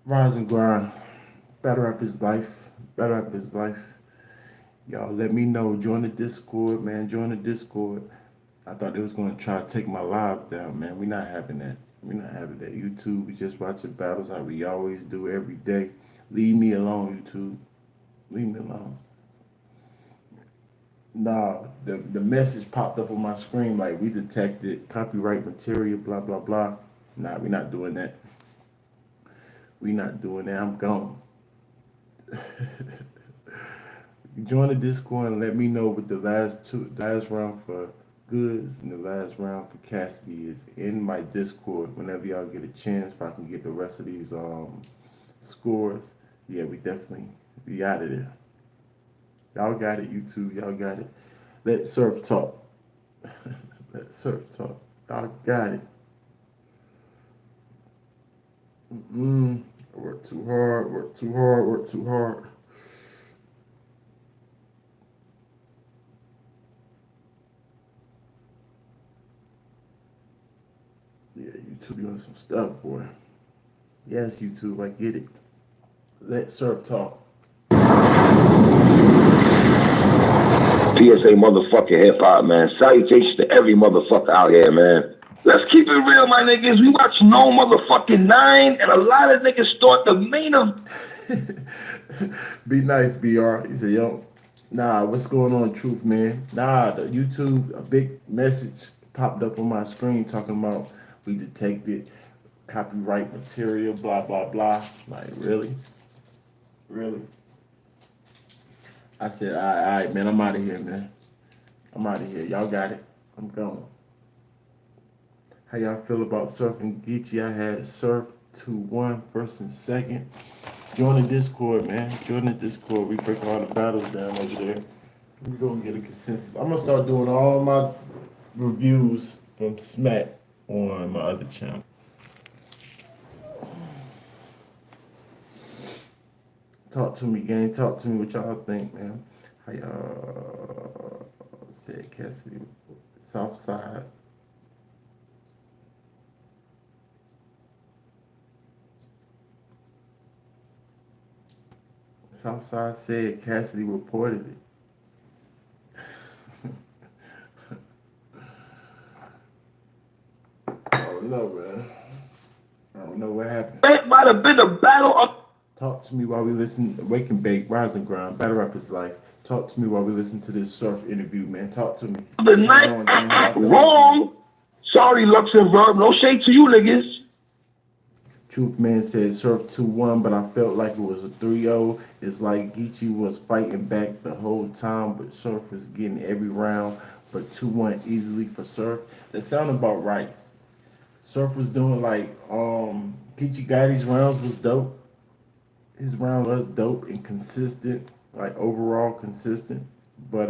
Rise and grind. Better up his life. Better up his life. Y'all let me know. Join the Discord, man. Join the Discord. I thought they was gonna try to take my live down, man. We not having that. We not having that. YouTube, we just watching battles like we always do every day. Leave me alone, YouTube. Leave me alone. Nah, the message popped up on my screen like we detected copyright material, blah blah blah. Nah, we not doing that. We not doing that. I'm gone. Join the Discord and let me know what last round for Goods and the last round for Cassidy is in my Discord. Whenever y'all get a chance, if I can get the rest of these scores, yeah, we got it there. Y'all got it, YouTube. Y'all got it. Let Surf talk. Let Surf talk. Y'all got it. Work too hard. Work too hard. Work too hard. Yeah, YouTube doing some stuff, boy. Yes, YouTube, I get it. Let Surf talk. PSA motherfucking hip hop, man. Salutations to every motherfucker out here, man. Let's keep it real, my niggas. We watch no motherfucking 9, and a lot of niggas thought the main of. Be nice, BR. He said, yo, nah, what's going on, Truth, man? Nah, the YouTube, a big message popped up on my screen talking about we detected copyright material, blah, blah, blah. Like, really? Really? I said, all right, man, I'm out of here, man. I'm out of here. Y'all got it. I'm gone. How y'all feel about Surf and Geechee? I had Surf 2-1, first and second. Join the Discord, man. Join the Discord. We break all the battles down over there. We gonna get a consensus. I'm gonna start doing all my reviews from Smack on my other channel. Talk to me, gang. Talk to me what y'all think, man. How y'all said Cassidy, Southside. Southside said Cassidy reported it. I don't know, man. I don't know what happened. That might have been a battle of. Talk to me while we listen. Wake and Bake, Rise and Grind, Better Up His Life. Talk to me while we listen to this Surf interview, man. Talk to me. The night. Wrong. Sorry, Lux and Verb. No shade to you, niggas. Truth Man said Surf 2-1, but I felt like it was a 3-0. It's like Geechee was fighting back the whole time, but Surf was getting every round, but 2-1 easily for Surf. That sounded about right. Surf was doing like Geechee Gotti's rounds was dope. His round was dope and consistent, like overall consistent. But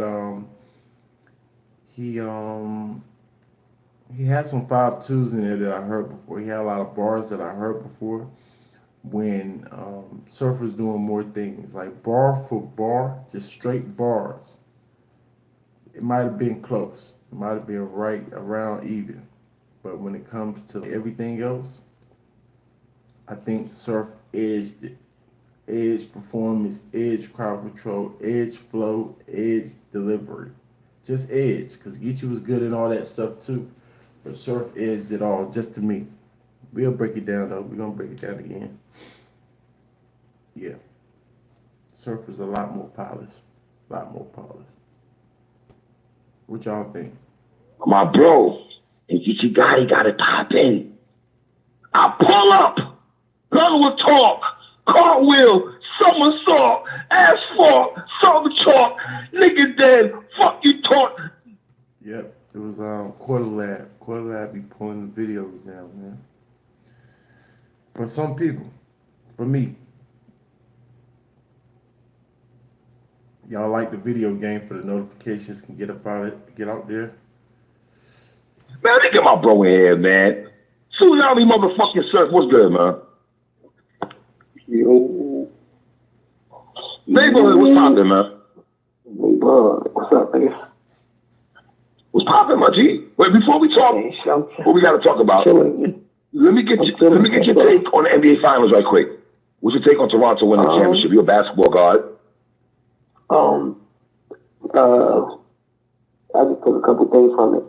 he had some 5.2s in there that I heard before. He had a lot of bars that I heard before when Surf was doing more things. Like bar for bar, just straight bars. It might have been close. It might have been right around even. But when it comes to everything else, I think Surf edged it. Edge performance, edge crowd control, edge flow, edge delivery. Just edge, because Geechee was good and all that stuff too. But Surf edged it all, just to me. We'll break it down though. We're going to break it down again. Yeah. Surf was a lot more polished. A lot more polished. What y'all think? My bro, and Geechee Gotti got it popping. I pull up, gun with talk. Cartwheel, somersault, asphalt, solve chalk, nigga dead, fuck you talk. Yep, it was Quarter Lab. Quarter Lab be pulling the videos down, man. For some people, for me, y'all like the video game for the notifications can get out there. Man, let me get my bro in here, man. Tsunami motherfucking Surf, what's good, man? Yo. Neighborhood, what's poppin', man? Neighborhood, what's up, nigga? What's poppin', my G? Wait, before we talk, what we gotta talk about, let me get your take on the NBA Finals right quick. What's your take on Toronto winning the championship? You're a basketball guard. Um, uh, I just took a couple things from it.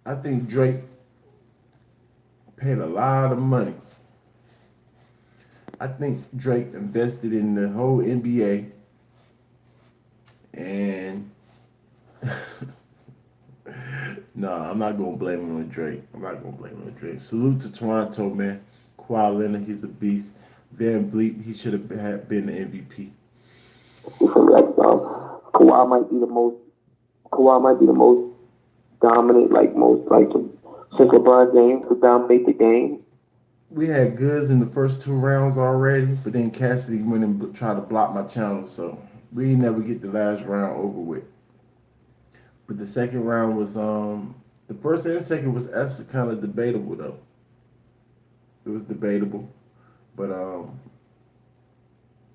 I think Drake paid a lot of money. I think Drake invested in the whole NBA, and no, I'm not gonna blame him on Drake. I'm not gonna blame him on Drake. Salute to Toronto, man. Kawhi Leonard, he's a beast. Van Vliet, he should have been the MVP. Kawhi might be the most. Kawhi might be the most dominant, since LeBron James could dominate the game. We had goods in the first 2 rounds already, but then Cassidy went and tried to block my channel, so we didn't never get the last round over with. But the second round was the first and second was actually kind of debatable though. It was debatable, but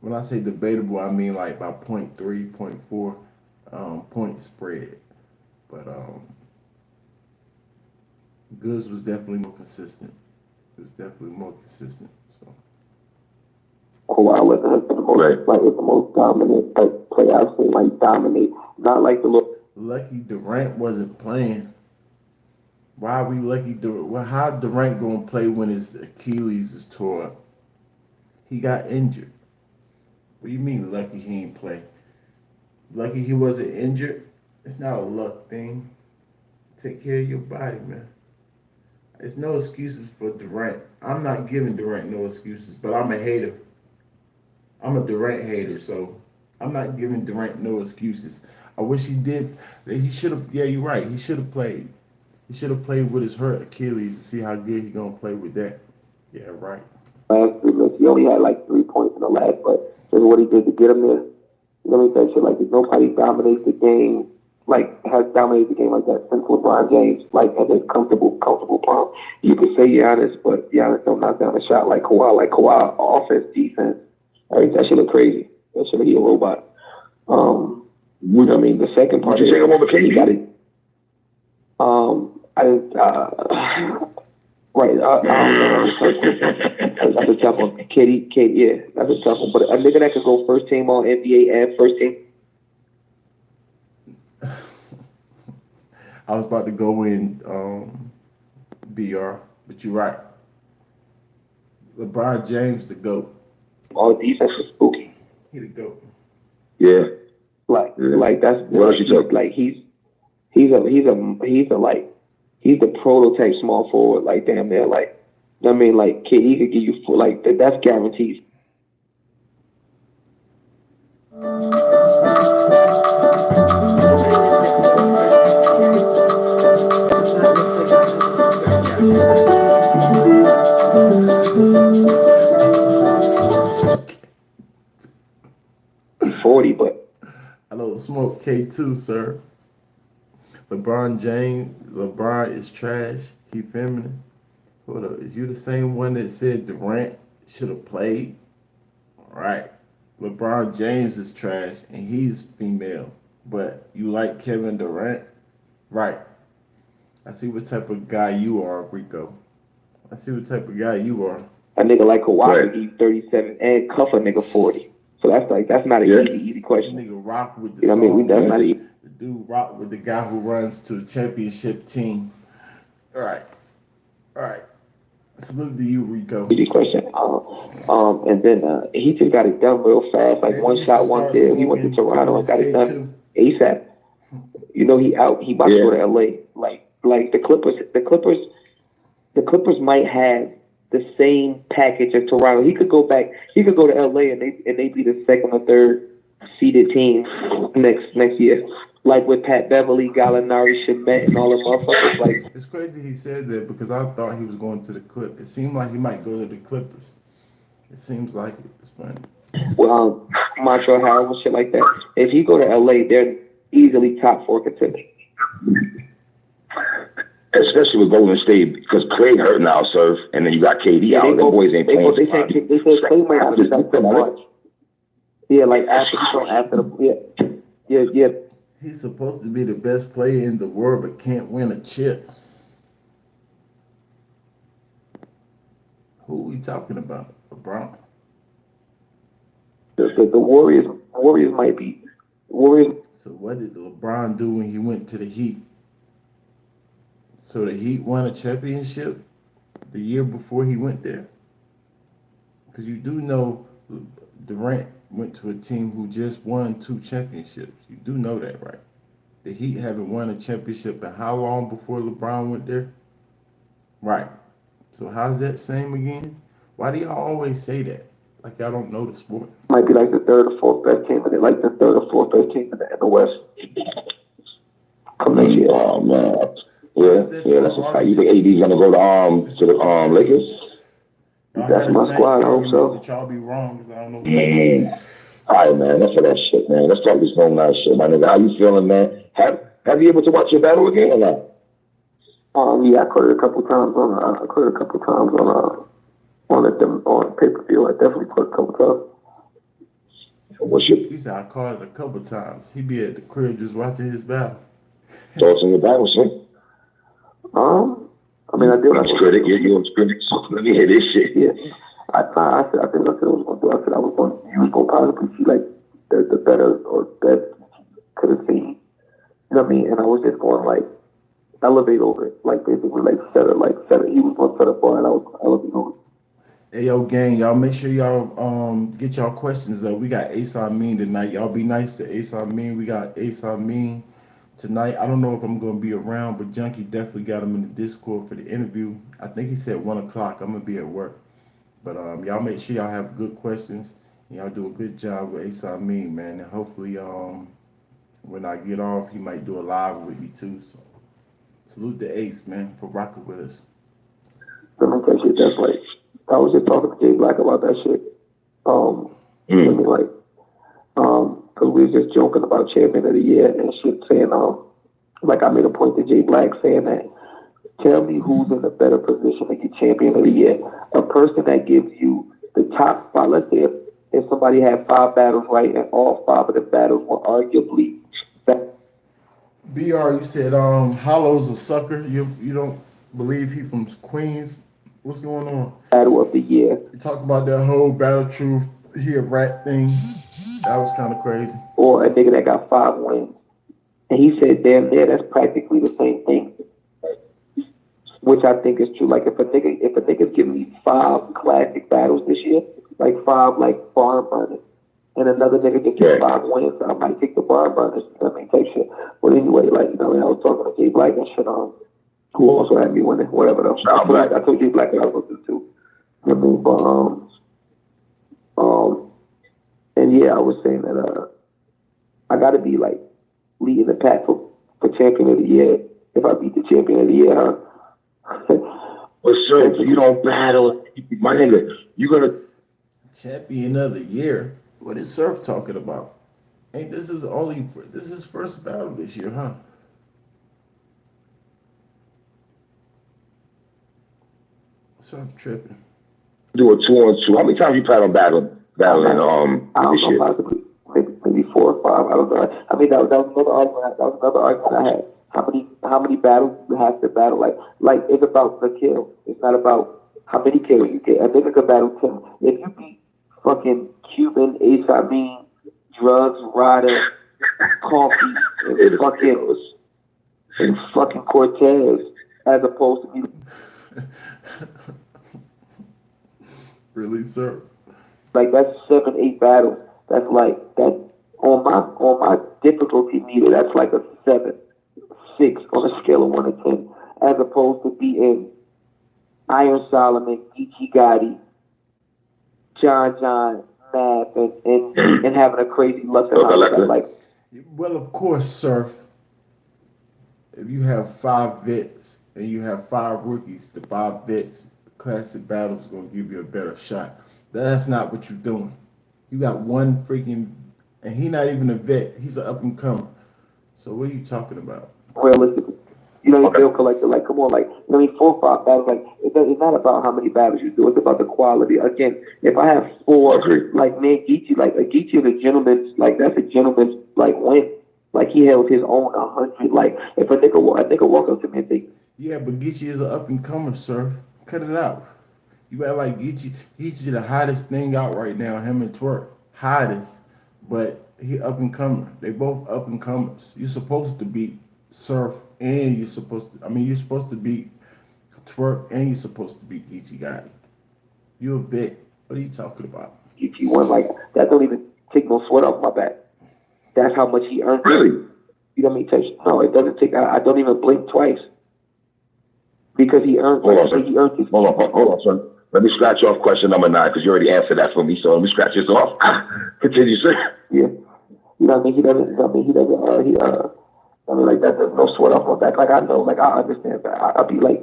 when I say debatable, I mean like by 0.3, 0.4 point spread. But Goods was definitely more consistent. It was definitely more consistent. So Kawhi Leonard the most, was the most dominant player I've seen, dominate. Not like the look. lucky Durant wasn't playing. Why are we lucky? Well, how Durant gonna play when his Achilles is tore up? He got injured. What do you mean lucky he ain't play? Lucky he wasn't injured? It's not a luck thing. Take care of your body, man. There's no excuses for Durant. I'm not giving Durant no excuses, but I'm a hater. I'm a Durant hater, so I'm not giving Durant no excuses. I wish he did. He should have. Yeah, you're right. He should have played. He should have played with his hurt Achilles to see how good he gonna play with that. Yeah, right. Last 3 minutes, he only had 3 points in the last, but this is what he did to get him there. You know what I'm saying? Shit, nobody dominates the game, has dominated the game like that since LeBron James, at this comfortable palm. You could say Giannis, but Giannis don't knock down a shot like Kawhi. Offense, defense, that shit look crazy. That shit look like a robot. The second part. Would you take him over KD? Got it. Right. That's a tough one. Katie, yeah, that's a tough one. But a nigga that could go first team on NBA and first team. I was about to go in BR, but you're right. LeBron James the GOAT. All defense was spooky. He the GOAT. Yeah. That's what else you talk? He's the prototype small forward, damn near, kid, he could give you that's guaranteed. He's 40, but I don't smoke K2, sir. LeBron is trash. He feminine. Hold up. Is you the same one that said Durant should have played? All right. LeBron James is trash and he's female. But you like Kevin Durant? Right. I see what type of guy you are, Rico. I see what type of guy you are. A nigga like Kawhi, he's 37 and cuff a nigga 40. So that's not an easy question. Nigga rock with the you know what I mean? That's not easy. The dude rock with the guy who runs to the championship team. All right. Salute to you, Rico. Easy question. And then he just got it done real fast. One shot, one kill. He went to Toronto and got it done ASAP. You know he out. He about to go to LA. The Clippers might have the same package as Toronto. He could go back. He could go to LA and they be the second or third seeded team next year. With Pat Beverly, Gallinari, Shamet, and all the motherfuckers. It's crazy he said that because I thought he was going to the Clippers. It seemed like he might go to the Clippers. It seems like it. It's funny. Well, Montreal Harrell and shit like that. If he go to LA, they're easily top 4 contenders. Especially with Golden State, because Clay hurt now, Surf, and then you got KD out. The boys ain't playing. They said Clay might not be back till March. Yeah, after the yeah. He's supposed to be the best player in the world, but can't win a chip. Who are we talking about? LeBron. the Warriors might be Warriors. So what did LeBron do when he went to the Heat? So the Heat won a championship the year before he went there? Because you do know Durant went to a team who just won 2 championships. You do know that, right? The Heat haven't won a championship in how long before LeBron went there? Right. So how's that same again? Why do y'all always say that? Like y'all don't know the sport. Might be like the third or fourth best team in it, like the third or fourth best team in the West. Come next year. Oh man. Why Yeah, is that yeah, y'all that's a fact. You argument? think AD's gonna go to the Lakers? Y'all That's had the my same squad. I hope argument, so. but y'all be wrong because I don't know who y'all. Mm. All right, man. Enough of that shit, man. Let's talk this grown man shit, my nigga. How you feeling, man? Have you able to watch your battle again or not? Yeah, I caught it a couple times on pay per view. I definitely caught it a couple times. What's your He said I caught it a couple times. He be at the crib just watching his battle. thoughts on your battle, sir? I mean, I did. You was critic, you're a critic, so let me hear this shit. Yeah, I think I said I was going to do. I said I was going. You was going to possibly see like the better or best could have seen. You know what I mean? And I was just going like elevate over it, like basically like set it. He was going to set a bar, and I was going to elevate over it. Hey yo, gang, y'all make sure y'all get y'all questions up. We got Ace Amin tonight. Y'all be nice to Ace Amin. We got Ace Amin tonight. I don't know if I'm gonna be around, but Junkie definitely got him in the Discord for the interview. I think he said 1 o'clock. I'm gonna be at work. But y'all make sure y'all have good questions. And y'all do a good job with Ace Amin, man. And hopefully when I get off, he might do a live with me too. So salute to Ace, man, for rocking with us. Let me tell you, that's like I was just talking to Jay Black about that shit. I mean, like, because we was just joking about champion of the year and shit, saying, like I made a point to Jay Black saying that, tell me who's in a better position to get champion of the year. A person that gives you the top spot. Let's say if somebody had 5 battles, right, and all 5 of the battles were arguably BR, you said Hollow's a sucker. You don't believe he from Queens? What's going on? battle of the year, You talking about that whole Battle Truth he a rat thing? That was kind of crazy. or a nigga that got 5 wins. And he said, damn near, that's practically the same thing. Which I think is true. Like if a nigga's giving me 5 classic battles this year, like 5 like barn burners, and another nigga can get 5 wins, I might take the barn burners. You know what I mean? Take shit. But anyway, like, you know what I mean? I was talking to Jay Black and shit, who also had me winning, whatever though. I told Jay Black that I was going to do too. You know what I mean? But and yeah, I was saying that I gotta be like leading the pack for champion of the year if I beat the champion of the year, huh? But sir, if you don't battle, my nigga, you gonna Champion of the year. What is Surf talking about? Ain't this is first battle this year, huh? Surf tripping. do a 2-on-2. How many times you plan on battling I don't this know, year? possibly maybe 4 or 5. I don't know. I mean, that was another argument. That was another argument I had. How many battles you have to battle? Like it's about the kill. It's not about how many kills you get. A nigga could battle 10. If you beat fucking Cuban, Ace Amin, Drugs, Ryder, Coffee, and fucking Cortez, as opposed to me. Really, sir? Like that's 7, 8 battles. That's like that on my difficulty meter. That's like a 7, 6 on a scale of 1 to 10, as opposed to beating Iron Solomon, Geechee Gotti, John, Math, and having a crazy luck and like. Well, of course, Surf. If you have 5 vets and you have 5 rookies, the 5 vets classic battle is gonna give you a better shot. That's not what you're doing. You got one freaking, and he not even a vet. He's an up and comer. So what are you talking about? Realistically, you know, bill collector. Like, come on, like, you know, 4 or 5 battles. Like, it's not about how many battles you do. It's about the quality. Again, if I have 4, like man, Geechee, like a Geechee is a gentleman's. Like that's a gentleman's like win. Like he held his own 100. Like if a nigga walk up to me and say, yeah, but Geechee is an up and comer, sir. Cut it out. You act like Geechee the hottest thing out right now. Him and Twerk. hottest, but he up and comer. They both up and comers. You're supposed to beat Surf, and you're supposed to beat Twerk, and you're supposed to beat Geechee Gotti. You a vet. What are you talking about? He won like that. Don't even take no sweat off my back. That's how much he earned. Really? You know what I mean? No, it doesn't take. I don't even blink twice because he earned. Hold on, sir. He earned his. Hold on, son. Let me scratch off question number 9 because you already answered that for me. So let me scratch this off. Continue, sir. Yeah. You know what I mean? He doesn't. You know what I mean? He doesn't. I mean, like that. There's no sweat off my back. Like I know. Like I understand that. I'll be like.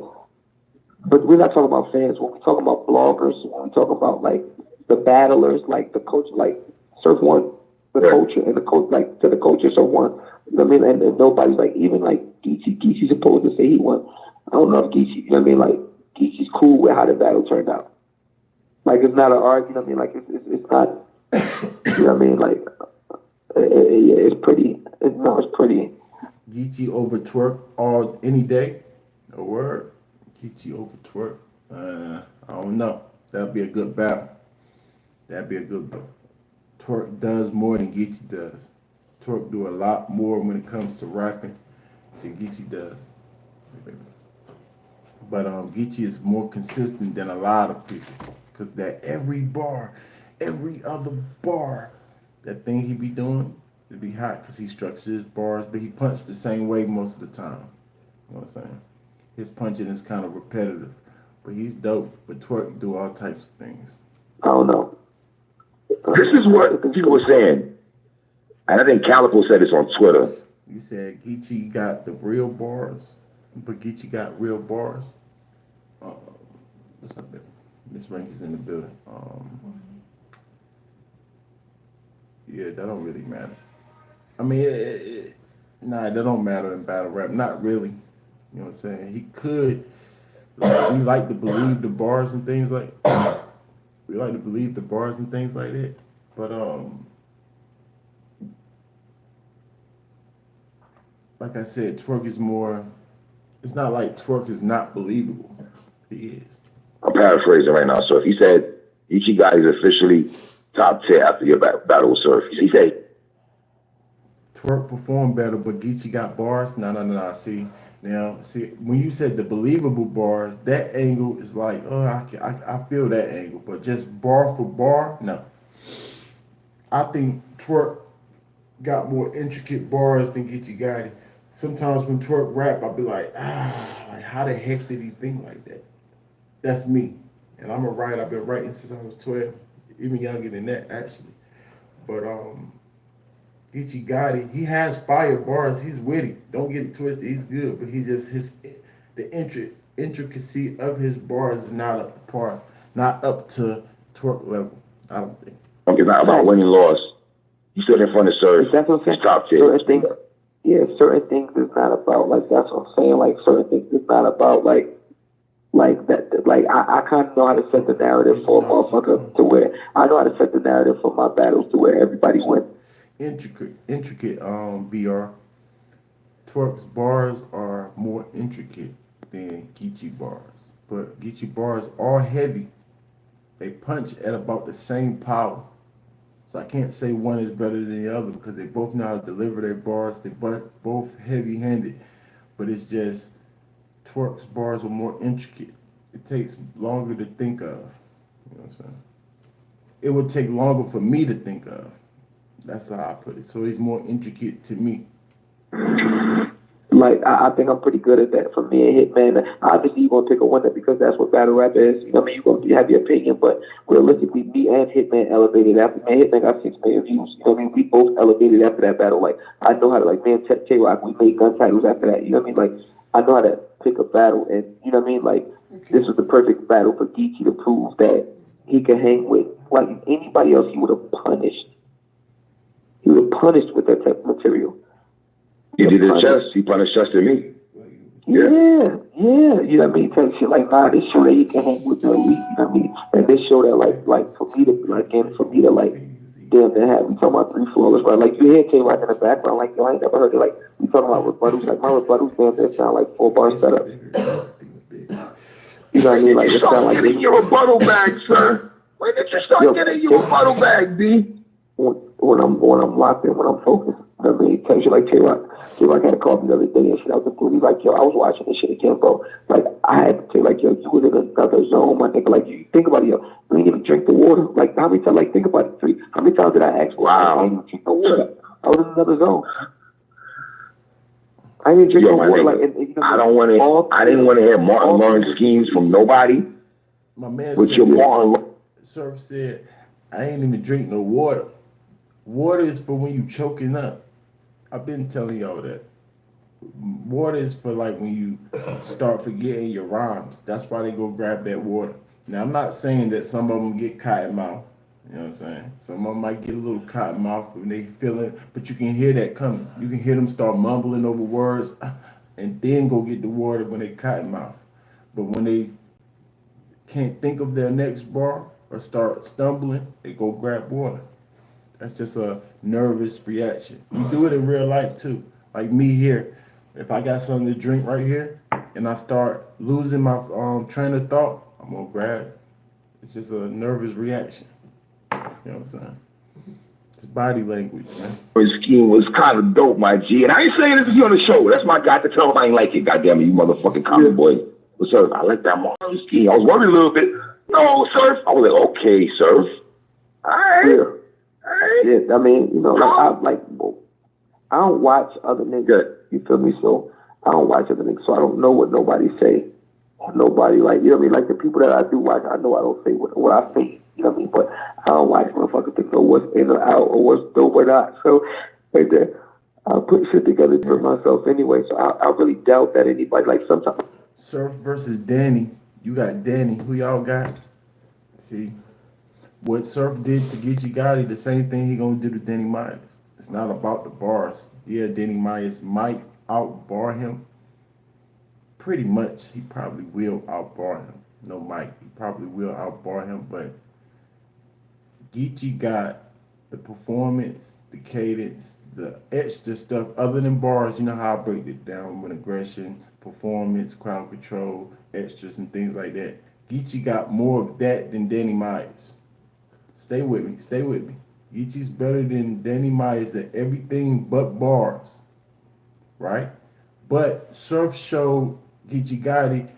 But we're not talking about fans. When we talk about bloggers, when we talk about like the battlers, like the coach, like Surf won the coach and the coach, like to the coaches Surf won. You know what I mean? And nobody's like, even like Geechee's supposed to say he won. I don't know if Geechee, you know what I mean? Like Geechee's cool with how the battle turned out. Like it's not an argument. You know what I mean? Like it's not. You know what I mean? Like it's pretty. It's pretty. Geechee over Twerk any day. A word. Geechee over Twerk. I don't know. That'd be a good battle. That'd be a good battle. Twerk does more than Geechee does. Twerk do a lot more when it comes to rapping than Geechee does. But Geechee is more consistent than a lot of people. Because that every other bar, that thing he be doing, it'd be hot because he structures his bars, but he punched the same way most of the time. You know what I'm saying? His punching is kind of repetitive, but he's dope. But Twerk do all types of things. I don't know. This is what people were saying. And I think Calico said this on Twitter. You said Geechee got the real bars, but Geechee got real bars. What's up there? Miss Rank is in the building. Yeah, that don't really matter. I mean, that don't matter in battle rap. Not really. You know what I'm saying? He could. We like to believe the bars and things like. We like to believe the bars and things like that, but like I said, Twerk is more. It's not like Twerk is not believable. He is. I'm paraphrasing right now, Surf. He said Ichigai is officially top 10 after your battle with Surf. He said Twerk performed better, but Geechee got bars. No. See, when you said the believable bars, that angle is like, I feel that angle, but just bar for bar, no. I think Twerk got more intricate bars than Geechee got it. Sometimes when Twerk rap, I'll be like, like how the heck did he think like that? That's me. And I'm a writer. I've been writing since I was 12, even younger than that, actually. But Geechee Gotti, he has fire bars. He's witty. Don't get it twisted. He's good, but he just the intricacy of his bars is not up to par, not up to Twerk level. I don't think. Okay, not about winning loss. You stood in front of Surf. That's what I'm saying. Top 10. Certain things, certain things is not about like that's what I'm saying. Like certain things is not about like that. Like I kind of know how to set the narrative for a motherfucker to where I know how to set the narrative for my battles to where everybody wins. Intricate BR. Twerk's bars are more intricate than Geechee bars, but Geechee bars are heavy. They punch at about the same power. So I can't say one is better than the other because they both know how to deliver their bars. They both heavy-handed, but it's just Twerk's bars are more intricate. It takes longer to think of. You know what I'm saying? It would take longer for me to think of. That's how I put it. So he's more intricate to me. Like I think I'm pretty good at that. For me and Hitman, obviously you're gonna pick a winner because that's what battle rap is. You know what I mean? You're gonna have your opinion, but realistically, me and Hitman elevated after. Man, Hitman got 6 million views. You know what I mean? We both elevated after that battle. Like I know how to Tay-Rock. We made gun titles after that. You know what I mean? Like I know how to pick a battle, and you know what I mean? Like this was the perfect battle for Geechee to prove that he could hang with. Like anybody else, he would have punished. He would have punished with that type of material. He did his chest. He punished chest to me. Yeah. You know what I mean? Type shit like, nah, this show that he can hang with the elite. You know what I mean? And this show that like for me to damn, they have we talking about 3 flawless, right? Like you hear K-Rock in the background, like yo, I ain't never heard it. Like we talking about rebuttals, like my rebuttals, damn, they sound like 4 bars better. You know what I mean? Like it sound like getting your rebuttal bag, sir. When did you start getting your rebuttal bag, B? when I'm locked in, when I'm focused. You know what I mean? Tell you like J-Rock had a call me the other day and shit. I was like, he's like, yo, I was watching this shit again, bro. Like, I had to tell like, yo, you was in another zone, my nigga. Like, you think about it, yo, you didn't even drink the water. Like, how many times, like, think about it, how many times did I ask, I didn't even drink the water. I was in another zone. I didn't drink Yo, no my water. nigga, Like, I don't want to. I didn't want to hear Martin learn schemes from nobody. My man But said, your Martin, Surf said, I ain't even drink no water. Water is for when you choking up. I've been telling y'all that. Water is for like when you start forgetting your rhymes. That's why they go grab that water. Now I'm not saying that some of them get cotton mouth. You know what I'm saying? Some of them might get a little cotton mouth when they feel it, but you can hear that coming. You can hear them start mumbling over words, and then go get the water when they cotton mouth. But when they can't think of their next bar or start stumbling, they go grab water. That's just a nervous reaction. We do it in real life too. Like me here, if I got something to drink right here and I start losing my train of thought, I'm gonna grab it. It's just a nervous reaction. You know what I'm saying? It's body language, man. scheme was kind of dope, my G. And I ain't saying this to be on the show. That's my guy to tell him I ain't like it. Goddamn it, you motherfucking comic boy. But Surf, I like that Martin scheme. I was worried a little bit. No, Surf. I was like, okay, Surf. All right. Yeah. All right. Yeah, I mean, you know, I don't watch other niggas. Good. You feel me? So I don't watch other niggas, so I don't know what nobody say. Nobody like, you know what I mean? Like the people that I do watch, I know I don't say what I think. You know what I mean? But I don't watch motherfuckers to know what's in or out or what's dope or not. So right there, I put shit together for myself anyway. So I really doubt that anybody like sometimes. Surf versus Danny. You got Danny. Who y'all got? See, what Surf did to Geechee Gotti, the same thing he gonna do to Danny Myers. It's not about the bars. Yeah, Danny Myers might outbar him. Pretty much, he probably will outbar him. No, Mike, he probably will outbar him. But Geechee got the performance, the cadence, the extra stuff other than bars. You know how I break it down with aggression, performance, crowd control, extras, and things like that. Geechee got more of that than Danny Myers. Stay with me. Stay with me. Geechee's better than Danny Myers at everything but bars, right? But Surf showed Geechee Gotti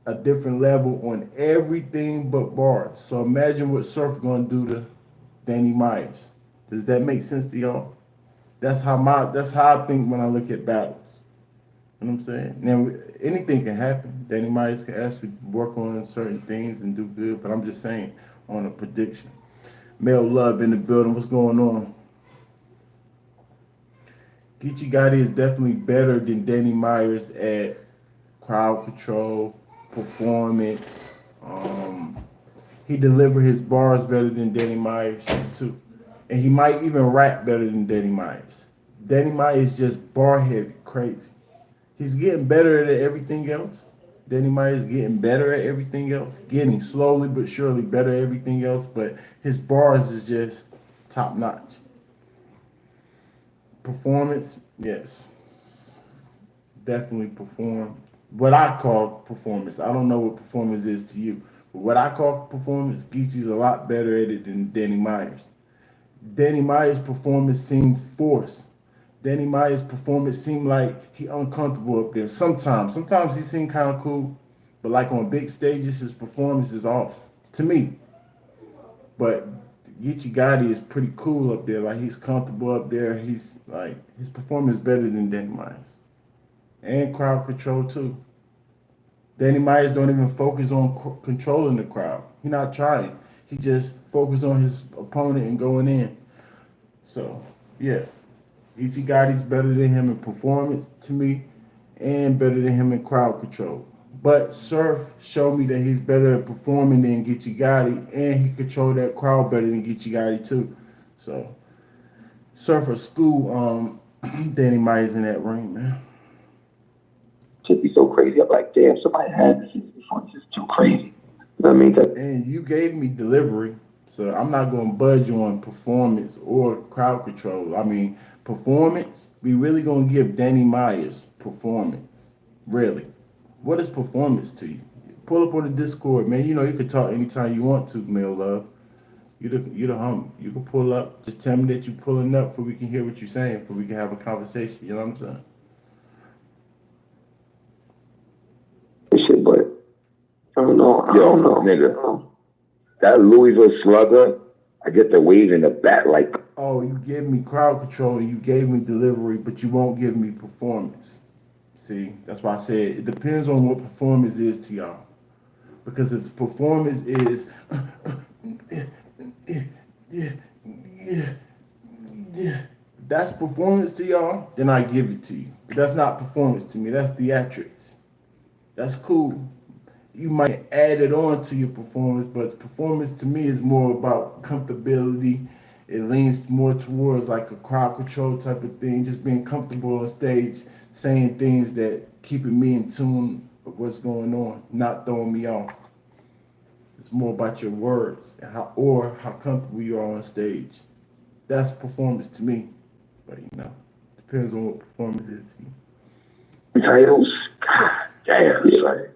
a different level on everything but bars. So imagine what Surf gonna do to Danny Myers. Does that make sense to y'all? That's how I think when I look at battles. You know what I'm saying? Now anything can happen. Danny Myers can actually work on certain things and do good, but I'm just saying on a prediction. Male Love in the building. What's going on? Geechee Gotti is definitely better than Danny Myers at crowd control, performance. He delivered his bars better than Danny Myers too, and he might even rap better than Danny Myers. Danny Myers just bar heavy, crazy. He's getting better at everything else. Danny Myers getting better at everything else, getting slowly but surely better at everything else. But his bars is just top notch. Performance, yes, definitely perform. What I call performance. I don't know what performance is to you, but what I call performance, Geechee's a lot better at it than Danny Myers. Danny Myers' performance seemed forced. Danny Myers' performance seemed like he uncomfortable up there. Sometimes he seemed kind of cool, but like on big stages, his performance is off to me. But Geechee Gotti is pretty cool up there. Like he's comfortable up there. He's like his performance is better than Danny Myers, and crowd control too. Danny Myers don't even focus on controlling the crowd. He not trying. He just focus on his opponent and going in. So yeah, Geechee Gotti's better than him in performance to me, and better than him in crowd control. But Surf showed me that he's better at performing than Geechee Gotti, and he controlled that crowd better than Geechee Gotti too. So Surf or school Danny Myers in that ring, man. Should be so crazy. I'm like, damn, somebody had this before. This is too crazy. You know what I mean? And you gave me delivery, so I'm not going to budge on performance or crowd control. I mean, performance, we really going to give Danny Myers performance. Really. What is performance to you? Pull up on the Discord, man. You know you can talk anytime you want to, Male Love. You the homie. You can pull up. Just tell me that you pulling up, so we can hear what you're saying, so we can have a conversation. You know what I'm saying? Shit, but I don't know. I Yo, don't know. nigga, that Louisville slugger, I get the wave in the back like, Oh, you gave me crowd control and you gave me delivery, but you won't give me performance. See, that's why I said it depends on what performance is to y'all. Because if performance is that's performance to y'all, then I give it to you. But that's not performance to me. That's theatrics. That's cool. You might add it on to your performance, but performance to me is more about comfortability. It leans more towards like a crowd control type of thing, just being comfortable on stage, saying things that keeping me in tune with what's going on, not throwing me off. It's more about your words and how comfortable you are on stage. That's performance to me. But depends on what performance is to you. titles. God damn, son.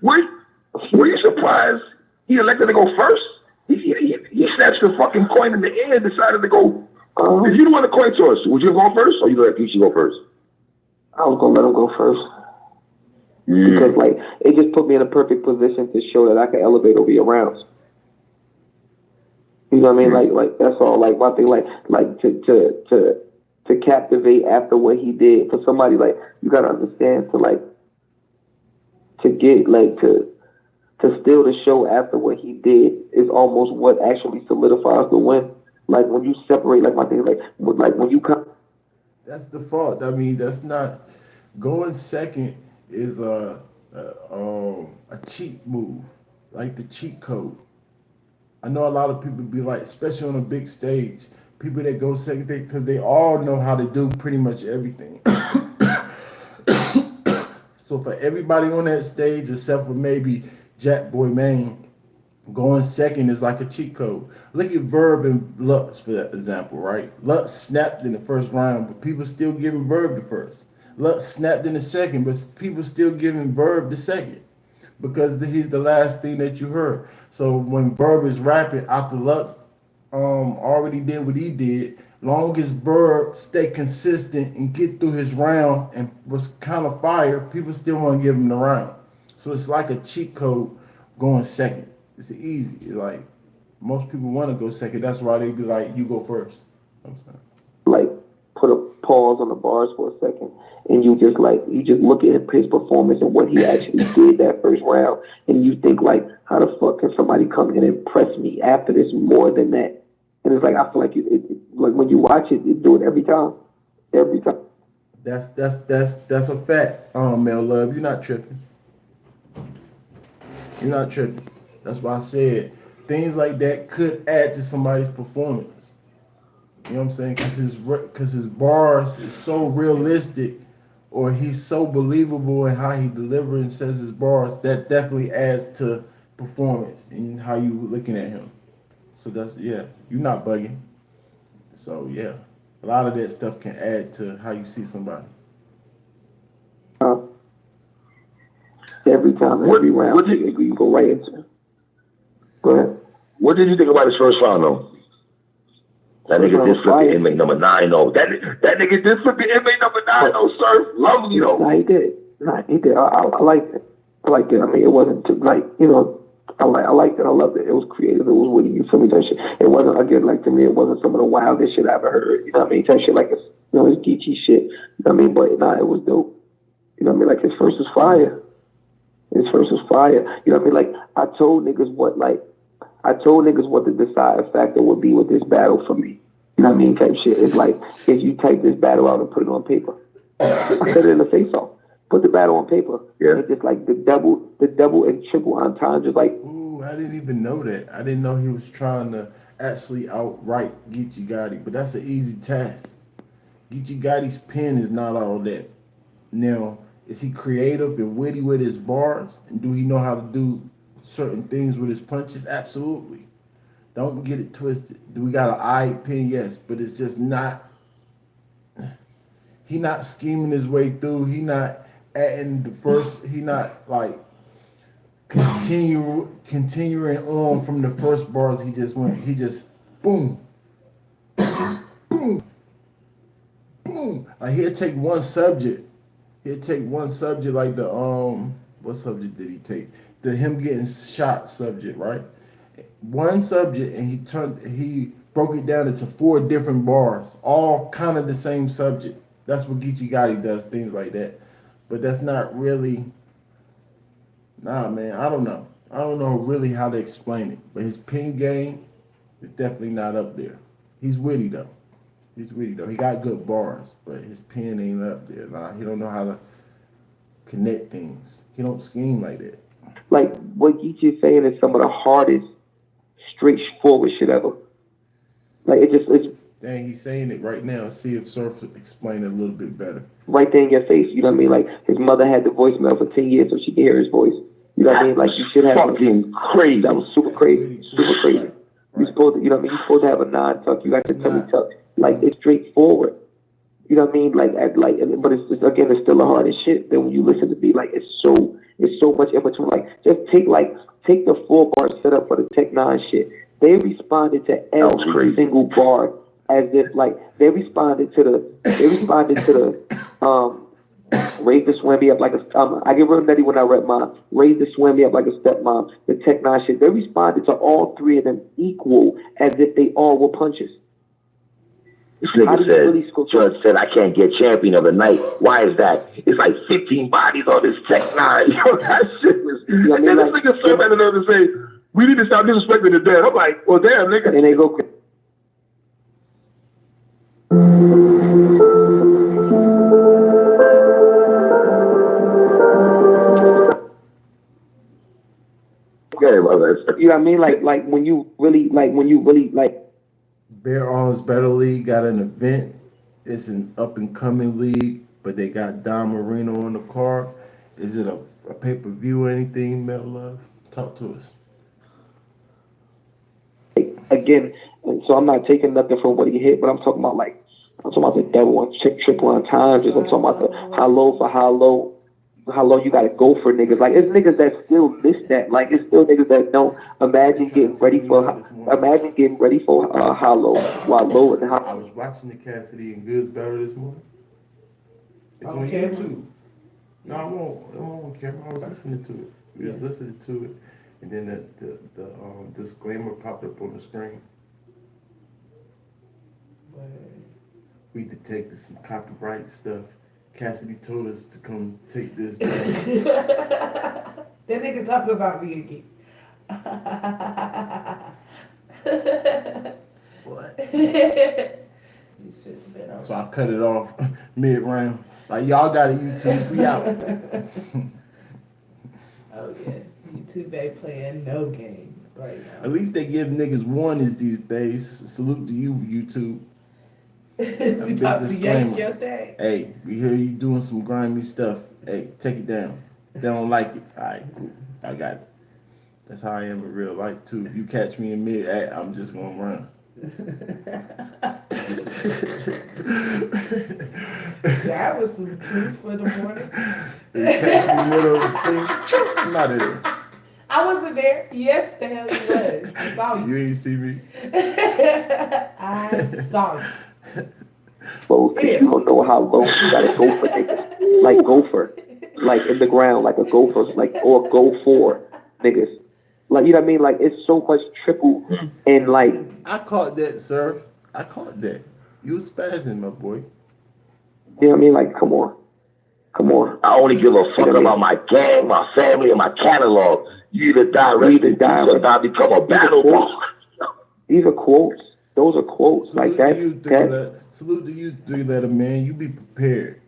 Were, were you surprised he elected to go first? He snatched the fucking coin in the air and decided to go. If you don't want a coin toss, would you go first or you let Peachy go first? I was gonna let him go first. Because like it just put me in a perfect position to show that I can elevate over your rounds. You know what I mean? Like that's all. Like my thing, like to captivate after what he did for somebody. Like you gotta understand to get to steal the show after what he did is almost what actually solidifies the win. Like when you separate, like my thing, like when you come. That's the fault. I mean, that's not going second is a cheat move, like the cheat code. I know a lot of people be like, especially on a big stage, people that go second because they all know how to do pretty much everything. So for everybody on that stage, except for maybe Jack Boy Maine, going second is like a cheat code. Look at Verb and Lux for that example, right? Lux snapped in the first round, but people still giving Verb the first. Lux snapped in the second, but people still giving Verb the second because he's the last thing that you heard. So when Verb is rapping after Lux already did what he did, long as Verb stay consistent and get through his round and was kind of fire, people still want to give him the round. So it's like a cheat code going second. It's easy. It's like most people want to go second. That's why they be like, you go first. You know what I'm saying? Like put a pause on the bars for a second and you just look at his performance and what he actually did that first round and you think like how the fuck can somebody come in and impress me after this more than that? And it's like I feel like like when you watch it, you do it every time. Every time. That's a fact. Mel Love, you're not tripping. You're not tripping. That's why I said things like that could add to somebody's performance. You know what I'm saying? Because his bars is so realistic, or he's so believable in how he delivers and says his bars. That definitely adds to performance and how you looking at him. So that's you're not bugging. So yeah, a lot of that stuff can add to how you see somebody. Uh, every time, every round, you go right into it. Go ahead. What did you think about his first round though? That nigga did flip the inmate number 9 though. That nigga did flip the inmate number 9 though, sir. Lovely though. Nah, he did. He did. I liked it. I liked it. I mean, it wasn't too, like, I liked it. I loved it. It was creative. It was witty. You feel me? That shit. It wasn't, again, like, to me, it wasn't some of the wildest shit I ever heard. You know what I mean? That shit, like, it's geeky shit. You know what I mean? But, nah, it was dope. You know what I mean? Like, his first was fire. His first was fire. You know what I mean? Like, I told niggas what the deciding factor would be with this battle for me. You know what I mean? Type shit. It's like, if you type this battle out and put it on paper. I said it in the face off. Put the battle on paper. Yeah. And just like the double and triple entendres, like. Ooh, I didn't even know that. I didn't know he was trying to actually outright Geechee Gotti, but that's an easy task. Geechee Gotti's pen is not all that. Now, is he creative and witty with his bars? And do he know how to do certain things with his punches? Absolutely. Don't get it twisted. Do we got an eye pen? Yes, but it's just not. He not scheming his way through. He not adding the first. He not like. continuing on from the first bars, he just boom, boom, boom. Like he'll take one subject like the what subject did he take? The him getting shot subject, right? One subject, and he broke it down into 4 different bars, all kind of the same subject. That's what Geechee Gotti does, things like that. But that's not really. Nah, man, I don't know. I don't know really how to explain it. But his pen game is definitely not up there. He's witty though. He's witty though. He got good bars, but his pen ain't up there. Nah, he don't know how to connect things. He don't scheme like that. Like what Geechee is saying is some of the hardest, straightforward shit ever. Like it's Dang, he's saying it right now. See if Surf explain it a little bit better. right there in your face. You know what I mean? Like his mother had the voicemail for 10 years so she could hear his voice. You know what I mean? Like you should have fucking crazy. That was super That's crazy. witty too. Super crazy. Right, You right. supposed to, you know what I mean? You're supposed to have a non-tuck. You got the That's tummy not. tuck. Like it's straightforward. You know what I mean? But it's just, again, it's still the hardest shit. Then when you listen to me, like it's so much in between. Like just take the 4-bar setup for the Tech Nine shit. They responded to every single bar as if like they responded to the raise the swim me up like a I get real nutty when I rep mom. Raise the swim me up like a stepmom. The Tech Nine shit. They responded to all 3 of them equal as if they all were punches. This nigga said, Judge said, I can't get champion of the night. Why is that? It's like 15 bodies on this Tech Nine. Yo, that shit was. Yeah, and then this nigga so mad enough to say, we need to stop disrespecting the dead. I'm like, well, damn, nigga. And they go. Okay, brother. You know what I mean? Like when you really like. Bear Arms Better League got an event. It's an up and coming league, but they got Don Marino on the card. Is it a pay per view or anything, Mel Love? Talk to us. Again, and so I'm not taking nothing from what he hit, but I'm talking about the double on triple on times. I'm talking about the how low you gotta go for niggas. Like it's niggas that still miss that. Like it's still niggas that don't imagine getting ready for how low while low and I how. was watching the Cassidy and Goods battle this morning. It's on camera? YouTube. No, I'm on camera. I was listening to it. We was listening to it, and then the disclaimer popped up on the screen. We detected some copyright stuff. Cassidy told us to come take this down. That nigga talk about me again. What? You should have been on. So I cut it off mid round. Like y'all got a YouTube, we out. Oh yeah, YouTube ain't playing no games right now. At least they give niggas warnings these days. Salute to you, YouTube. We big about to yank disclaimer. your thing. Hey, we hear you doing some grimy stuff. Hey, take it down. They don't like it. All right, cool. I got it. That's how I am in real life too. If you catch me in mid act, I'm just gonna run. That was some truth for the morning. They catch me middle of the thing. I'm not there. I wasn't there. Yes, the hell you was. I saw you. You ain't see me. I saw you. Low, you don't know how low you gotta go for niggas. Like gopher, like in the ground, like a gopher, like or go for niggas. Like you know what I mean? Like it's so much triple and like. I caught that, sir. I caught that. You was spazzing, my boy. You know what I mean? Like, come on. I only give a fuck about my gang, my family, and my catalog. You either die or die become a battle dog. These are quotes. Those are quotes. Salute Like to you, salute to you, 3-letter man. You be prepared.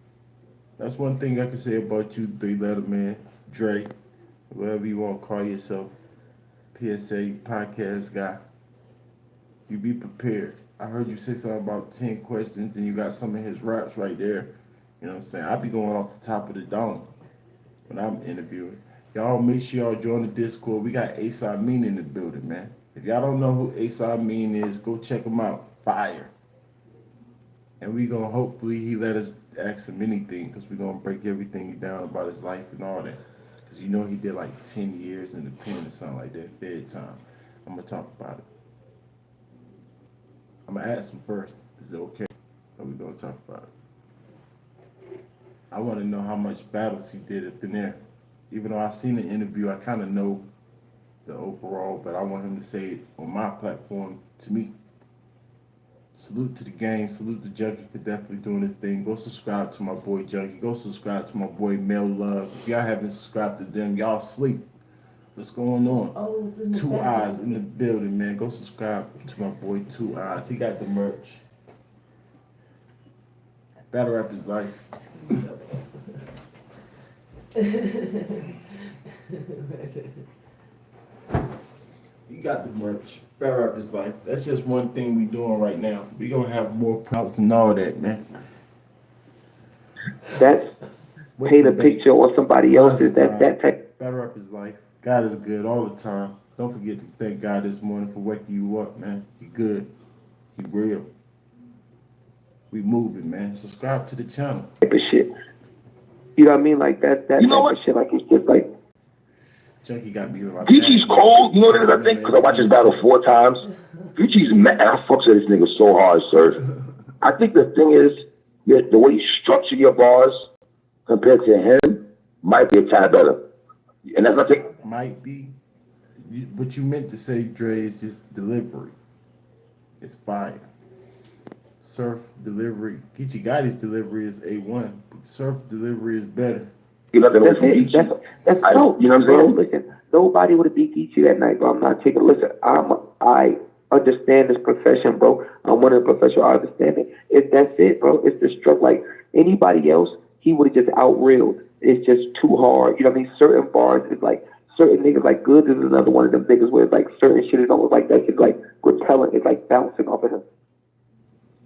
That's one thing I can say about you, 3-letter man. Dre, whatever you want to call yourself, PSA podcast guy. You be prepared. I heard you say something about 10 questions, and you got some of his raps right there. You know what I'm saying? I be going off the top of the dome when I'm interviewing. Y'all make sure y'all join the Discord. We got Ace Amin in the building, man. If y'all don't know who Ace Amin is, go check him out. Fire. And we gonna hopefully he let us ask him anything, because we gonna break everything down about his life and all that. Cause you know he did like 10 years in the pen or something like that. Dead time. I'm gonna talk about it. I'm gonna ask him first. Is it okay? Or we gonna talk about it? I want to know how much battles he did up in there. Even though I seen the interview, I kind of know the overall, but I want him to say it on my platform to me. Salute to the gang. Salute to Junkie for definitely doing this thing. Go subscribe to my boy Junkie. Go subscribe to my boy Mel Love. If y'all haven't subscribed to them, y'all sleep. What's going on? Oh, it's in the Two back. Eyes in the building, man. Go subscribe to my boy Two Eyes. He got the merch. Battle rap is life. You got the merch. Battle rap is life. That's just one thing we doing right now. We gonna have more props and all that, man. That's With paint the a bait. picture or somebody else's. That type. Battle rap is life. God is good all the time. Don't forget to thank God this morning for waking you up, man. He good. He real. We moving, man. Subscribe to the channel. Type of shit. You know what I mean? Like that You know type what? of shit. Like it's just like Junkie got me with my Geechee's cold. You know what it is, I think? Because I watched his battle 4 times. Geechee's mad. And I fucks with this nigga so hard, sir. I think the thing is, the way you structure your bars compared to him might be a tad better. And that's, I think, Might be. What you meant to say, Dre, is just delivery. It's fire. Surf delivery. Geechee Gotti's delivery is A1, but Surf delivery is better. you nothing away that's from it. Geechee. That's dope. You know what I'm Bro, saying? listen, nobody would have beat Geechee that night, bro. I'm not taking. Listen, I understand this profession, bro. I'm one of the professionals. I understand it. That's it, bro. It's the struggle. Like anybody else, he would have just outreeled. It's just too hard. You know what I mean? Certain bars is like certain niggas like Goods is another one of them niggas where it's like certain shit is almost like that shit like repellent. It's like bouncing off of him.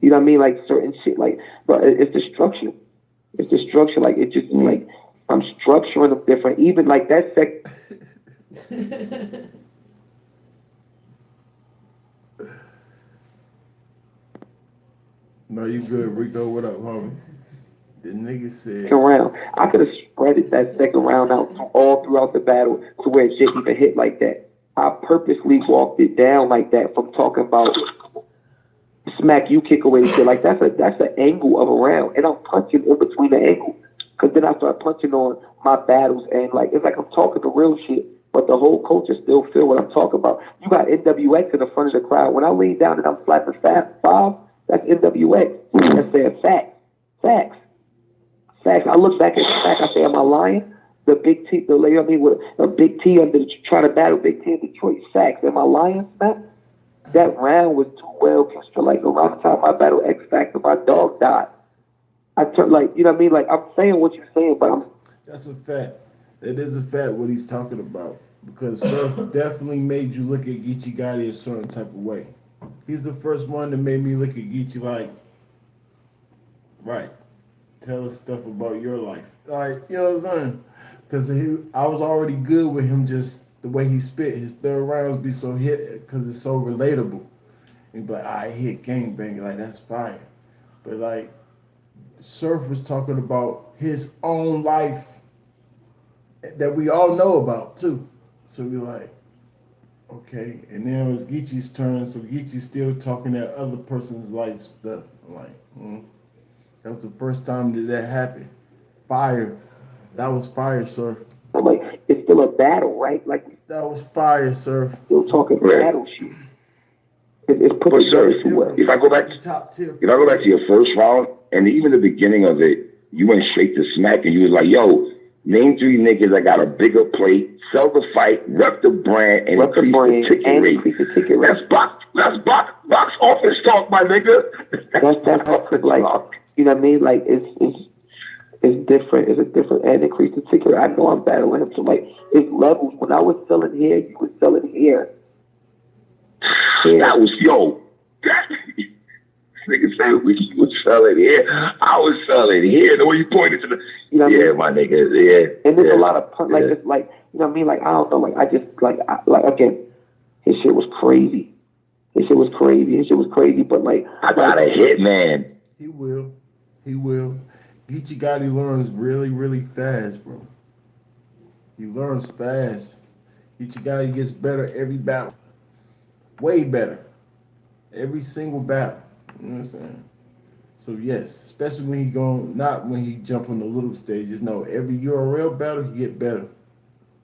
You know what I mean? Like certain shit, like, but it's the structure. It's the structure. Like it just like I'm structuring them different. Even like that No, you good, Rico. What up, homie? The nigga said, second round, I could have spread it that second round out all throughout the battle to where it didn't even hit like that. I purposely walked it down like that from talking about smack you kick away shit. Like that's an angle of a round, and I'm punching in between the angle. Cause then I start punching on my battles, and like it's like I'm talking the real shit, but the whole culture still feel what I'm talking about. You got NWX in the front of the crowd. When I lean down and I'm slapping Fat Five, that's NWX. That's saying facts, facts, facts. I look back at the fact. I say, am I lying? The big T, the lady, I mean, with a big T under trying to battle Big T in Detroit. Facts. Am I lying, man? That round was too well constructed. Like around the time I battled X Factor, my dog died. I turned like, you know what I mean? Like I'm saying what you're saying, but I'm. that's a fact. It is a fact what he's talking about. Because Surf definitely made you look at Geechee Gotti a certain type of way. He's the first one that made me look at Geechee like, right, tell us stuff about your life. Like, you know what I'm saying? Because I was already good with him just the way he spit. His third rounds be so hit because it's so relatable. And be like, I hit gangbang, like that's fire. But like, Surf was talking about his own life that we all know about too. So we like, okay. And then it was Geechee's turn, so Geechee's still talking that other person's life stuff. I'm like, that was the first time that happened. Fire. That was fire, Surf. I'm like, it's still a battle, right? Like That was fire, Surf. still talking Right. battle shit. It's put But together sir, too well. if I go back, Top tier. if I go back to your first round and even the beginning of it, you went straight to smack and you was like, yo, name 3 niggas that got a bigger plate, sell the fight, rep the brand, and Rep the increase brand the ticket and rate. increase the ticket rate. That's box office talk, my nigga. That's like, you know what I mean? Like it's different. It's a different and increase the ticket. I know I'm battling him, so like it's levels. When I was selling here, you was selling here. That was yo. Nigga said we was selling here. I was selling here. The way you pointed to the You know what I mean? my nigga, yeah. And there's yeah, a lot of like yeah. it's like you know what I mean? Like I don't know. Like I just like again, his shit was crazy. His shit was crazy. But like I got a hit, man. He will. He will. Geechee Gotti learns really, really fast, bro. He learns fast. Ichigata gets better every battle. Way better. Every single battle. You know what I'm saying? So yes, especially when he going not when he jump on the little stages. No, every URL battle he get better.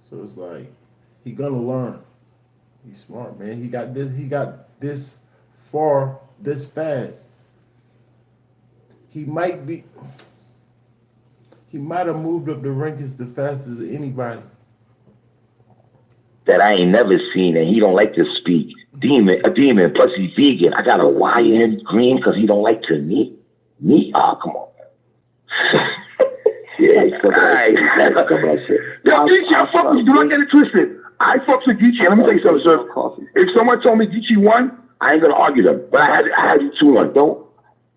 So it's like he gonna learn. He's smart, man. He got this far this fast. He might be he might have moved up the rankings the fastest of anybody. That I ain't never seen, and he don't like to speak. A demon, plus he's vegan. I gotta wire him green because he don't like to meet. Oh, come on. Yeah, all right. Yo, Geechee, I fuck with you. Do not get it twisted. I fucks with Geechee. Let me tell you something, sir. If someone told me Geechee won, I ain't gonna argue them. But I had you 2-1.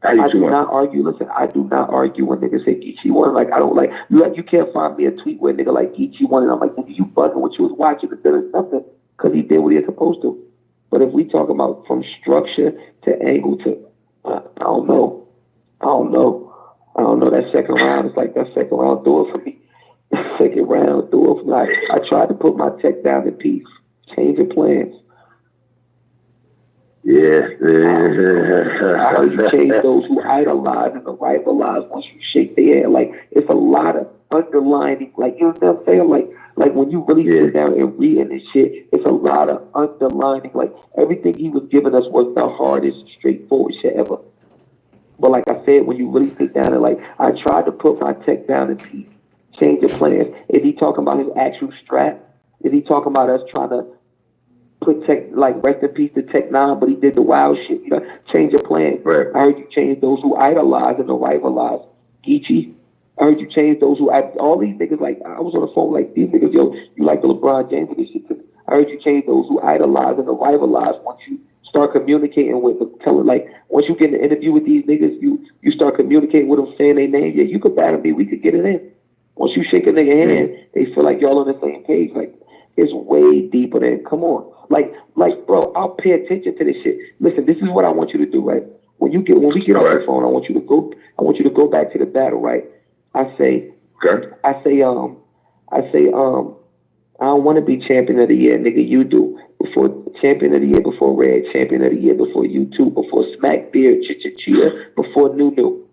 I do not argue. Listen, I do not argue when niggas say Geechee won. Like, I don't like you can't find me a tweet where a nigga like Geechee won, and I'm like, nigga, you bugging what you was watching. It does nothing because he did what he was supposed to. But if we talk about from structure to angle to, I don't know. That second round is like that second round. Do it for me. Second round, do it for me. I tried to put my tech down in peace, changing plans. Yeah. I heard you change those who idolize and the rivalize once you shake their hand. Like, it's a lot of underlining, like, you know what I'm saying? Like when you really sit down and read this shit, it's a lot of underlining. Like, everything he was giving us was the hardest, straightforward shit ever. But like I said, when you really sit down and like, I tried to put my tech down in peace, change the plans. Is he talking about his actual strap? Is he talking about us trying to put tech, like, rest in peace to Tech 9, but he did the wild shit, you know, change your plan. Right. I heard you change those who idolize and the rivalize. Geechee, I heard you change those who, all these niggas, like, I was on the phone like, these niggas, yo, you like the LeBron James and this shit too. I heard you change those who idolize and the rivalize once you start communicating with them, telling, like, once you get in an interview with these niggas, you start communicating with them, saying their name, yeah, you could battle me, we could get it in. Once you shake a nigga hand, they feel like y'all on the same page. Like, it's way deeper than, come on. Like, bro, I'll pay attention to this shit. Listen, this is what I want you to do, right? When we get off the phone, I want you to go back to the battle, right? I say, I don't want to be champion of the year, nigga. You do. Before champion of the year, before Red, champion of the year, before you two, before Smack Beard, Chia, before Nunu.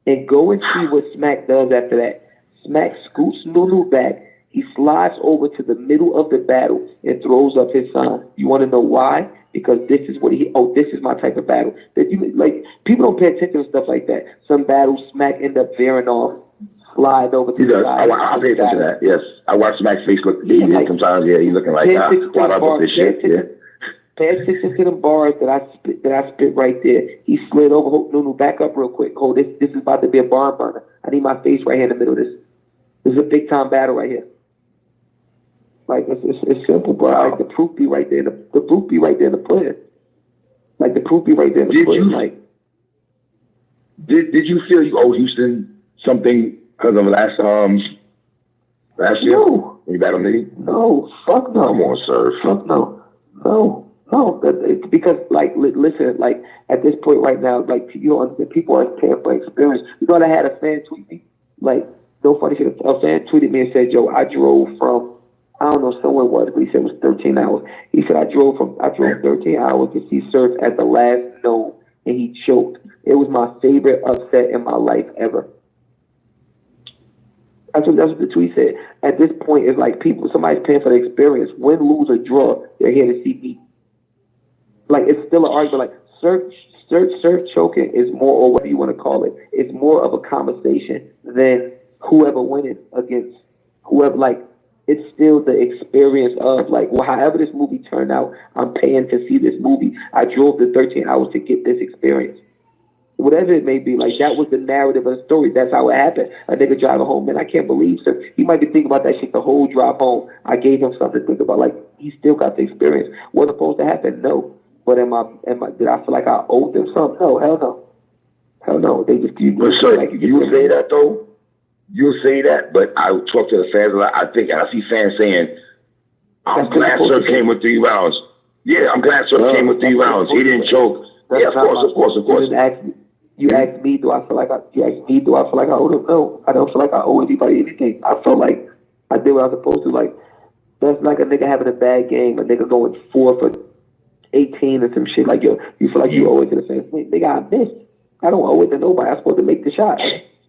And go and see what Smack does after that. Smack scoots Nunu back. He slides over to the middle of the battle and throws up his sign. You want to know why? Because this is what this is my type of battle. That you like, people don't pay attention to stuff like that. Some battles Smack end up veering off, slide over to the side. I pay attention to that. Yes, I watch Smack's face look. Sometimes, yeah, he's looking like, why not put this shit? Pay attention to the bars that I spit right there. He slid over. Hope Nunu, back up real quick. Oh, this is about to be a barn burner. I need my face right here in the middle of this. This is a big time battle right here. Like, it's simple, bro. Like, the proof be right there. The proof be right there in the plan. Like, the proof be right there in the plan. Like, did you feel you owed Houston something because of last year? No. When you battled me? No. Fuck no. Come on, sir. Fuck no. No. Because, like, listen, like, at this point right now, like, you know, people are paying for experience. You know what? I had a fan tweet me. Like, no funny shit. A fan tweeted me and said, yo, I drove from, I don't know, somewhere it was, but he said it was 13 hours. He said, I drove 13 hours to see Surf at the last note, and he choked. It was my favorite upset in my life ever. That's what the tweet said. At this point, it's like somebody's paying for the experience. Win, lose, or draw, they're here to see me. Like, it's still an argument. Like, Surf choking is more, or whatever you want to call it, it's more of a conversation than whoever winning against whoever. Like, it's still the experience of, like, well, however this movie turned out, I'm paying to see this movie. I drove the 13 hours to get this experience. Whatever it may be, like, that was the narrative of the story. That's how it happened. A nigga driving home, man, I can't believe, sir. He might be thinking about that shit the whole drive home. I gave him something to think about. Like, he still got the experience. Was it supposed to happen? No. But did I feel like I owed them something? No, hell no. Hell no. They just, you say that, though? You'll say that, but I talk to the fans a lot. I see fans saying, I'm glad Surf came with 3 rounds. Yeah, I'm glad Surf came with 3 rounds. He didn't choke. Yeah, of course. You asked me, do I feel like I owe them? No, I don't feel like I owe anybody anything. I felt like I did what I was supposed to. Like that's like a nigga having a bad game, a nigga going 4 for 18 or some shit. Like yo, you feel like you owe it to the fans. Nigga, I missed. I don't owe it to nobody. I'm supposed to make the shot.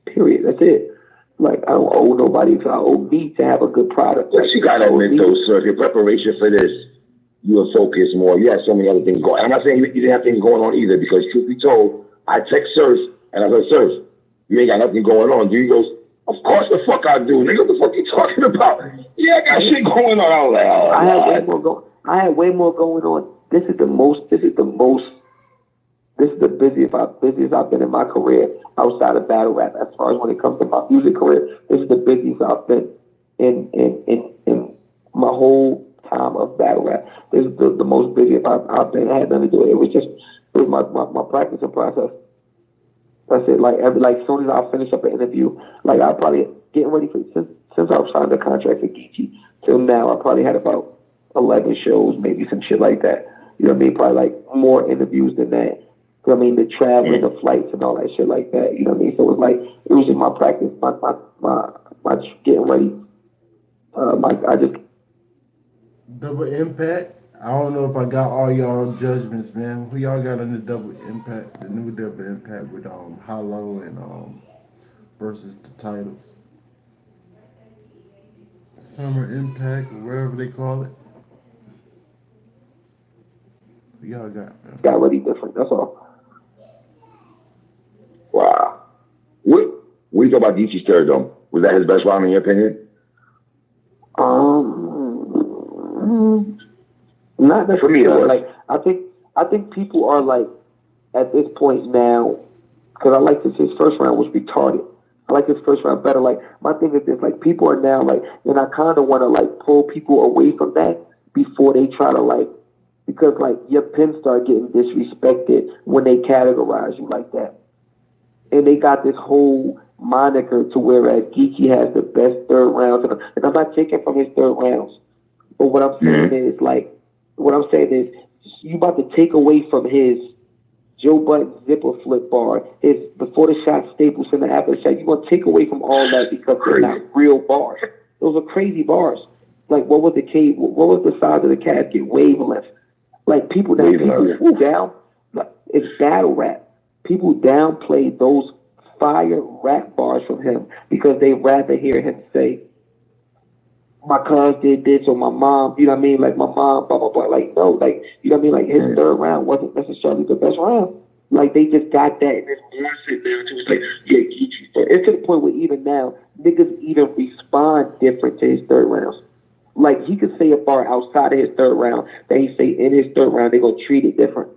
Period. That's it. Like I don't owe nobody. So I owe me to have a good product. But you gotta admit though, sir, your preparation for this, you were focused more. You had so many other things going. I'm not saying you didn't have things going on either, because truth be told, I text Surf and I said, Surf, you ain't got nothing going on. Dude, he goes, of course the fuck I do. Nigga, what the fuck you talking about? Yeah, I got shit going on. I was like, oh, I had way more going on. This is the busiest I've been in my career outside of battle rap. As far as when it comes to my music career, this is the busiest I've been in my whole time of battle rap. This is the most busiest I've been. I had nothing to do with it. It was my practicing process. That's it. Like as soon as I finish up an interview, like I probably getting ready for since I've signed the contract for Geechee till now, I probably had about 11 shows, maybe some shit like that. You know what I mean? Probably like more interviews than that. You know what I mean? The traveling, the flights, and all that shit like that. You know what I mean? So it was like it was just my practice, my getting ready. I just Double Impact. I don't know if I got all y'all judgments, man. Who y'all got on the Double Impact, the new Double Impact with Hollow and versus the titles, Summer Impact or whatever they call it. Who y'all got, man? got ready different. That's all. wow. What do you think about Geechee's third, though? Was that his best round in your opinion? Not For me, it was. necessarily. Like I think people are like at this point now, because I like his first round was retarded. I like his first round better. Like my thing is this: like people are now like, and I kind of want to like pull people away from that before they try to like, because like your pins start getting disrespected when they categorize you like that, and they got this whole moniker to whereas Geechee has the best third rounds, and I'm not taking from his third rounds, but what I'm saying is like, what I'm saying is you about to take away from his Joe Button zipper flip bar, his before the shot Staples in the after shot. You're gonna take away from all that because they're not real bars. Those are crazy bars. Like what was the size of the casket? Wavelength. Like people down. Like, it's battle rap. People downplay those fire rap bars from him because they rather hear him say, my cuz did this or my mom, you know what I mean? Like my mom, blah, blah, blah. Like, no, like, you know what I mean? Like his third round wasn't necessarily the best round. Like they just got that and it's more sitting there too. It's like, yeah, Geechee. It's to the point where even now, niggas even respond different to his third rounds. Like he could say a bar outside of his third round that he say in his third round, they're gonna treat it different.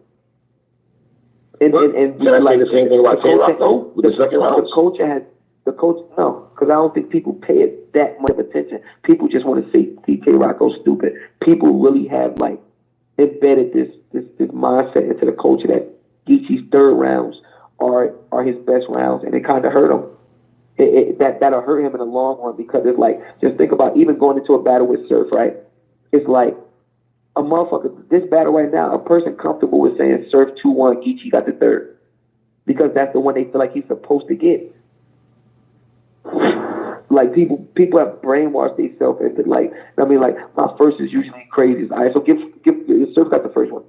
And like the same thing about K-Rock though, with the second round. The coach, no, because I don't think people pay it that much of attention. People just want to see K-Rock go stupid. People really have like embedded this mindset into the culture that Geechee's third rounds are his best rounds, and it kind of hurt him. That'll hurt him in the long run because it's like, just think about even going into a battle with Surf, right? It's like a motherfucker, this battle right now, a person comfortable with saying Surf 2-1, Geechee got the third. Because that's the one they feel like he's supposed to get. Like people have brainwashed themselves into like, I mean, like my first is usually crazy. All right, so give Surf got the first one.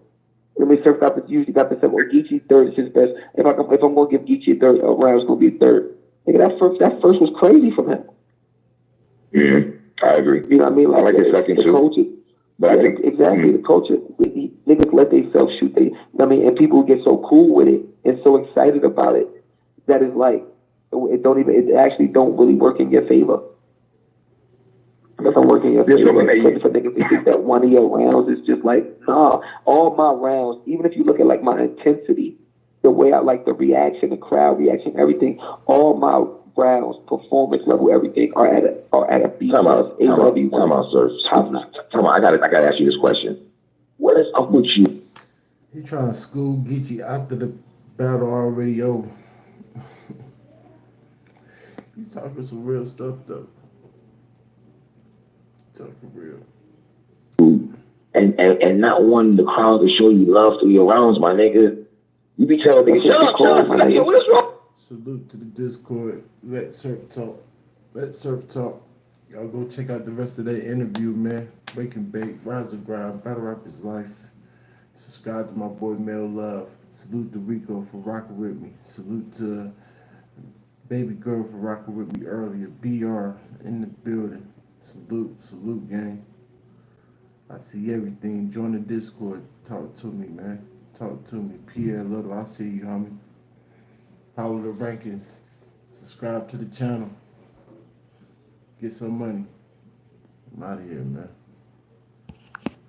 I mean, Surf usually got the second. Or Geechee third is his best. If I'm gonna give Geechee a third round, it's gonna be third. Nigga, that first was crazy from him. Yeah, I agree. You know what I mean? I like his second too. Culture, but I think exactly the culture. Niggas let themselves shoot. I mean, and people get so cool with it and so excited about it that it's like it actually don't really work in your favor. It doesn't work in your favor. For niggas to think that one of your rounds is just like, nah. All my rounds, even if you look at like my intensity, the way I like the reaction, the crowd reaction, everything, all my rounds, performance level, everything are at a B+. Time out, sir. I gotta ask you this question. What is up with you? He trying to school Geechee after the battle already over. He's talking some real stuff though. Talking real. And not wanting the crowd to show you love through your rounds, my nigga. You be telling niggas, shut up, nigga, what is wrong? Salute to the Discord. Let Surf talk. Y'all go check out the rest of that interview, man. Wake and bake, rise and grind, battle rap is life. Subscribe to my boy Mel Love. Salute to Rico for rocking with me. Salute to Baby Girl for rocking with me earlier. BR in the building. Salute, gang. I see everything. Join the Discord. Talk to me, man. Talk to me. Pierre Little, I see you, homie. Follow the rankings. Subscribe to the channel. Get some money. I'm out of here, man.